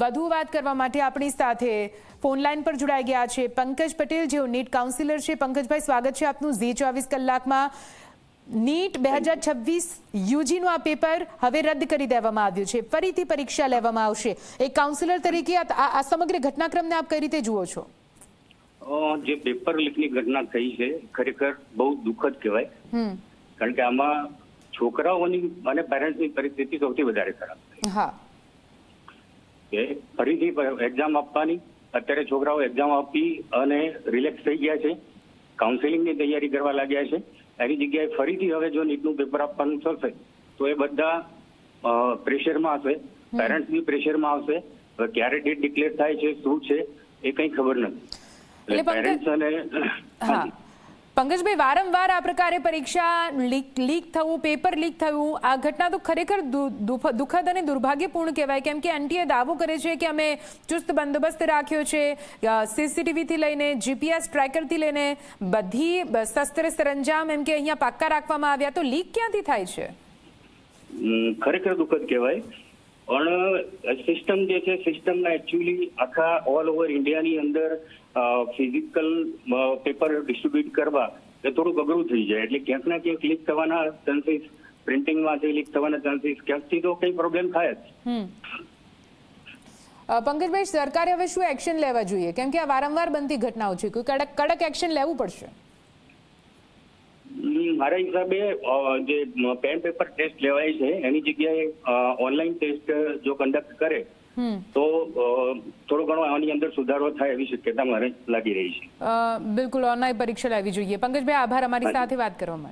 વધુ વાત કરવા માટે આપણી સાથે ફોન લાઈન પર જોડાઈ ગયા છે પંકજ પટેલ, જેઓ નીટ કાઉન્સિલર છે. પંકજભાઈ, સ્વાગત છે આપનું ઝી 24 કલાકમાં. નીટ 2026 યુજીનું આ પેપર હવે રદ કરી દેવામાં આવ્યું છે, ફરીથી પરીક્ષા લેવામાં આવશે. એક કાઉન્સિલર તરીકે આ સમગ્ર ઘટનાક્રમને આપ કઈ રીતે જુઓ છો? જે પેપર લીકની ઘટના થઈ છે ખરેખર બહુ દુઃખદ કહેવાય, કારણ કે આમાં છોકરાઓની અને પેરેન્ટ્સની પરિસ્થિતિ સૌથી વધારે ખરાબ થઈ. હા, કે ફરીથી એક્ઝામ આપવાની, અત્યારે છોકરાઓ એક્ઝામ આપી અને રિલેક્સ થઈ ગયા છે, કાઉન્સેલિંગની તૈયારી કરવા લાગ્યા છે. એની જગ્યાએ ફરીથી હવે જો નીટનું પેપર આપવાનું થશે તો એ બધા પ્રેશરમાં હશે, પેરેન્ટ્સ બી પ્રેશરમાં આવશે. ક્યારે ડેટ ડિક્લેર થાય છે, શું છે એ કંઈ ખબર નથી. પંકજભાઈ, વારંવાર આ પ્રકારે પરીક્ષા લીક થવું, પેપર લીક થવું, આ ઘટના તો ખરેખર દુઃખદ અને દુર્ભાગ્યપૂર્ણ કહેવાય. કેમ કે એનટીએ દાવો કરે છે કે અમે ચુસ્ત બંદોબસ્ત રાખ્યો છે, સીસીટીવીથી લઈને જીપીએસ ટ્રેકરથી લઈને બધી શસ્ત્ર સરંજામ એમ કે અહીંયા પાક્કા રાખવામાં આવ્યા. તો લીક ક્યાંથી થાય છે? ખરેખર દુઃખદ કહેવાય. પણ સિસ્ટમ જે છે, સિસ્ટમના એકચ્યુઅલી આખા ઓલ ઓવર ઇન્ડિયાની અંદર ફિઝિકલ પેપર ડિસ્ટ્રીબ્યુટ કરવા એ થોડુંક અઘરું થઈ જાય. એટલે ક્યાંક ના ક્યાંક લીક થવાના ચાન્સીસ, પ્રિન્ટિંગમાંથી લીક થવાના ચાન્સીસ ક્યાંકથી તો કંઈ પ્રોબ્લેમ થાય જ. પંકજભાઈ, સરકારે હવે શું એક્શન લેવા જોઈએ? કેમ કે આ વારંવાર બનતી ઘટનાઓ છે, કોઈ કડક એક્શન લેવું પડશે. મારા હિસાબે જે પેન પેપર ટેસ્ટ લેવાય છે એની જગ્યાએ ઓનલાઈન ટેસ્ટ જો કન્ડક્ટ કરે તો થોડો ઘણો આની અંદર સુધારો થાય એવી શક્યતા મારે લાગી રહી છે. બિલકુલ ઓનલાઈન પરીક્ષા લેવી જોઈએ. પંકજભાઈ, આભાર અમારી સાથે વાત કરવા માટે.